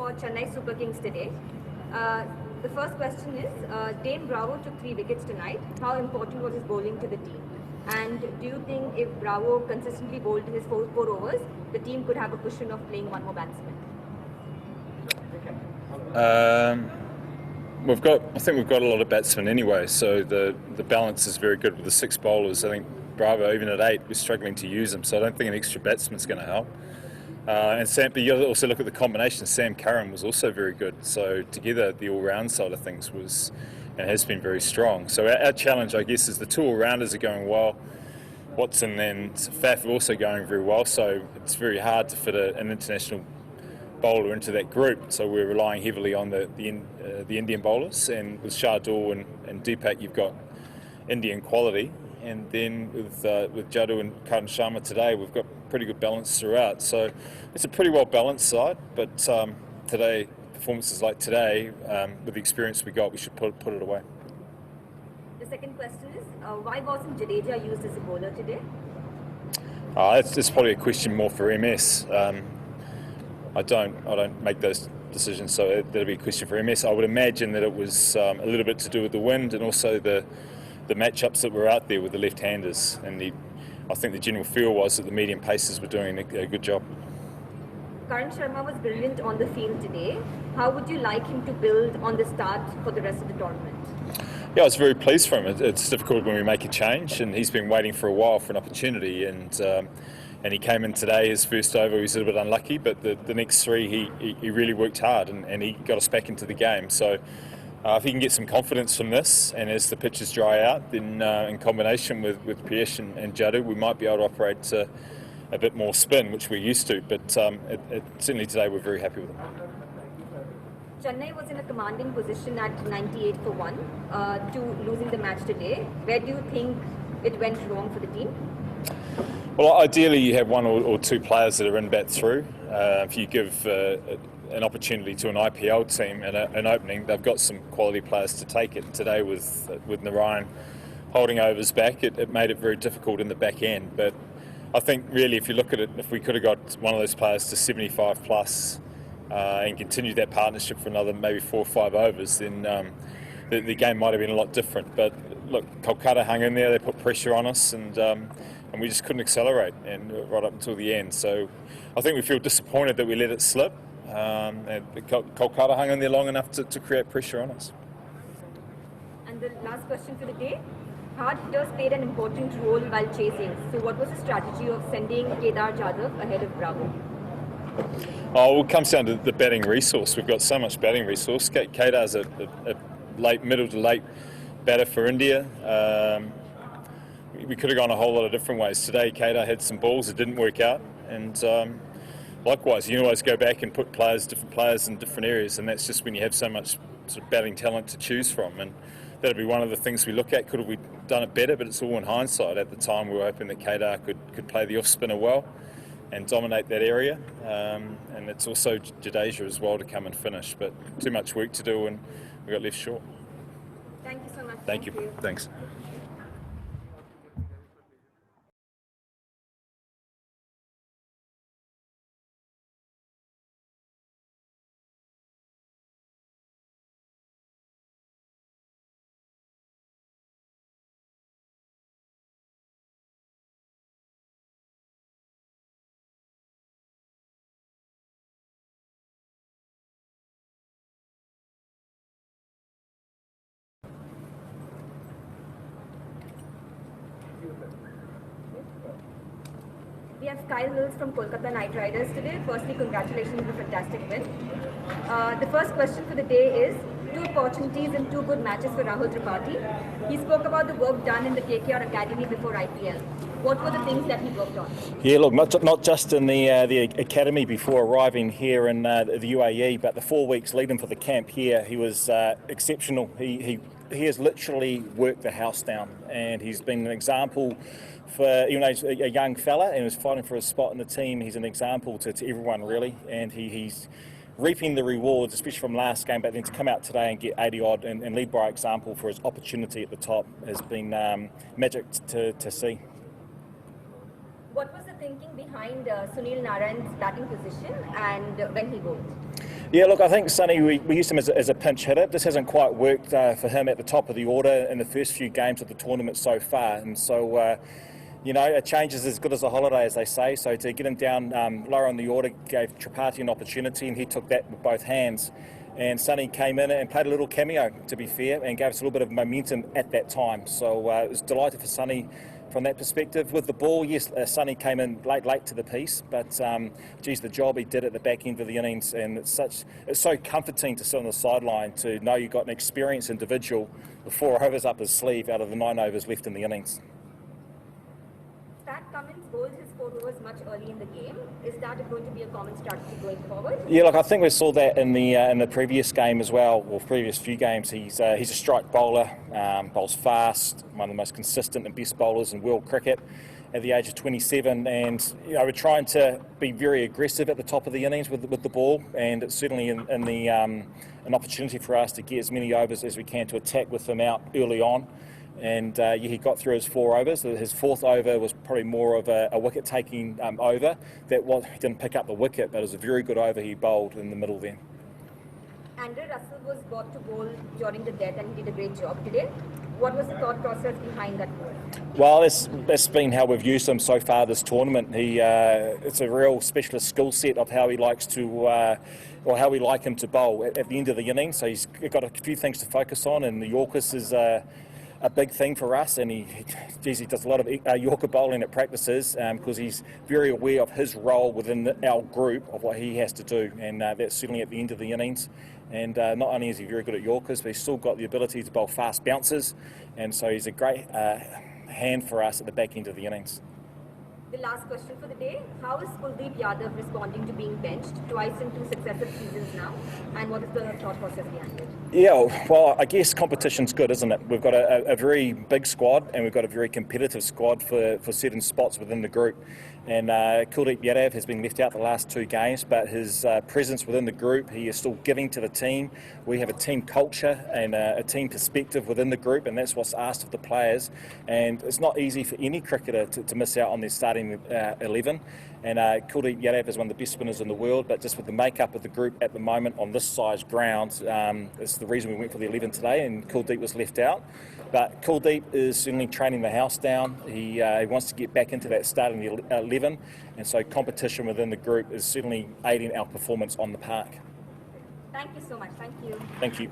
for Chennai Super Kings today. The first question is, Dane Bravo took 3 wickets tonight. How important was his bowling to the team? And do you think if Bravo consistently bowled his 4 overs, the team could have a cushion of playing one more batsman? I think we've got a lot of batsmen anyway, so the balance is very good with the 6 bowlers. I think Bravo, even at 8, we're struggling to use them, so I don't think an extra batsman's going to help. But you also look at the combination. Sam Curran was also very good, so together the all-round side of things was and has been very strong. So our challenge, I guess, is the 2 all-rounders are going well. Watson and Faf are also going very well, so it's very hard to fit an international bowler into that group. So we're relying heavily on the Indian bowlers, and with Shardul and Deepak, you've got Indian quality. And then with Jadoo and Karan Sharma today, we've got pretty good balance throughout. So it's a pretty well balanced side. But today, performances like today, with the experience we got, we should put it away. The second question is, why wasn't Jadeja used as a bowler today? It's probably a question more for MS. I don't make those decisions, so that'll be a question for MS. I would imagine that it was a little bit to do with the wind and also the matchups that were out there with the left-handers, and I think the general feel was that the medium pacers were doing a good job. Karan Sharma was brilliant on the field today. How would you like him to build on the start for the rest of the tournament? Yeah, I was very pleased for him. It's difficult when we make a change, and he's been waiting for a while for an opportunity, and he came in today, his first over, he was a little bit unlucky, but the next 3 he really worked hard, and he got us back into the game. So if he can get some confidence from this, and as the pitches dry out, then in combination with Piyush and Jadoo, we might be able to operate a bit more spin, which we're used to. But certainly today we're very happy with it. Chennai was in a commanding position at 98 for 1 to losing the match today. Where do you think it went wrong for the team? Well, ideally you have 1 or 2 players that are in bat through. If you give an opportunity to an IPL team and an opening, they've got some quality players to take it. Today with Narayan holding overs back, it made it very difficult in the back end. But I think really if you look at it, if we could have got one of those players to 75 plus and continued that partnership for another maybe 4 or 5 overs, then the game might have been a lot different. But look, Kolkata hung in there, they put pressure on us, and we just couldn't accelerate and right up until the end. So I think we feel disappointed that we let it slip. And Kolkata hung in there long enough to create pressure on us. And the last question for the day, hard hitters played an important role while chasing. So what was the strategy of sending Kedar Jadhav ahead of Bravo? Oh, it comes down to the batting resource. We've got so much batting resource. Kedar's a middle to late batter for India. We could have gone a whole lot of different ways. Today, Kedar had some balls that didn't work out, and likewise, you always go back and put different players in different areas, and that's just when you have so much sort of batting talent to choose from. And that'll be one of the things we look at. Could have we done it better? But it's all in hindsight. At the time, we were hoping that Kedar could play the off spinner well and dominate that area. And it's also Jadeja as well to come and finish. But too much work to do, and we got left short. Thank you so much. Thank you. Thanks. We have Kyle Mills from Kolkata Knight Riders today. Firstly, congratulations on a fantastic win. The first question for the day is, 2 opportunities and 2 good matches for Rahul Tripathi. He spoke about the work done in the KKR Academy before IPL. What were the things that he worked on? Yeah, look, not just in the academy before arriving here in the UAE, but the 4 weeks leading for the camp here, he was exceptional. He has literally worked the house down, and he's been an example for, even though he's a young fella and was fighting for a spot in the team. He's an example to everyone, really, and he's reaping the rewards, especially from last game, but then to come out today and get 80 odd and lead by example for his opportunity at the top has been magic to see. What was the thinking behind Sunil Narayan's batting position and when he bowled? Yeah, look, I think Sonny, we used him as a pinch hitter. This hasn't quite worked for him at the top of the order in the first few games of the tournament so far. And so, you know, a change is as good as a holiday, as they say. So to get him down lower on the order gave Tripathi an opportunity, and he took that with both hands. And Sonny came in and played a little cameo, to be fair, and gave us a little bit of momentum at that time. So it was delighted for Sonny from that perspective. With the ball, yes, Sonny came in late to the piece, but geez, the job he did at the back end of the innings, and it's so comforting to sit on the sideline to know you've got an experienced individual with 4 overs up his sleeve out of the 9 overs left in the innings. Pat Cummins bowled his 4 overs much early in the game. Is that going to be a common strategy going forward? Yeah, look, I think we saw that in the previous game as well, or previous few games. He's a strike bowler, bowls fast, one of the most consistent and best bowlers in world cricket at the age of 27. And you know, we're trying to be very aggressive at the top of the innings with the ball, and it's certainly an opportunity for us to get as many overs as we can to attack with him out early on. And yeah, he got through his 4 overs. His 4th over was probably more of a wicket-taking over. He didn't pick up the wicket, but it was a very good over he bowled in the middle there. Andre Russell was brought to bowl during the death, and he did a great job today. What was the thought process behind that bowl? Well, that's been how we've used him so far this tournament. It's a real specialist skill set of how he likes to, or how we like him to bowl at the end of the innings. So he's got a few things to focus on, and the Yorkers is a big thing for us, and he does a lot of Yorker bowling at practices because he's very aware of his role within our group of what he has to do, and that's certainly at the end of the innings. And not only is he very good at Yorkers, but he's still got the ability to bowl fast bounces, and so he's a great hand for us at the back end of the innings. The last question for the day: how is Kuldeep Yadav responding to being benched twice in 2 successive seasons now, and what is the thought process behind it? Yeah, well, I guess competition's good, isn't it? We've got a very big squad, and we've got a very competitive squad for certain spots within the group. And Kuldeep Yadav has been left out the last 2 games, but his presence within the group, he is still giving to the team. We have a team culture and a team perspective within the group, and that's what's asked of the players. And it's not easy for any cricketer to miss out on their starting 11. And Kuldeep Yadav is one of the best spinners in the world, but just with the makeup of the group at the moment on this size ground, it's the reason we went for the 11 today, and Kuldeep was left out. But Kuldeep is certainly training the house down. He wants to get back into that starting 11, and so competition within the group is certainly aiding our performance on the park. Thank you so much. Thank you. Thank you.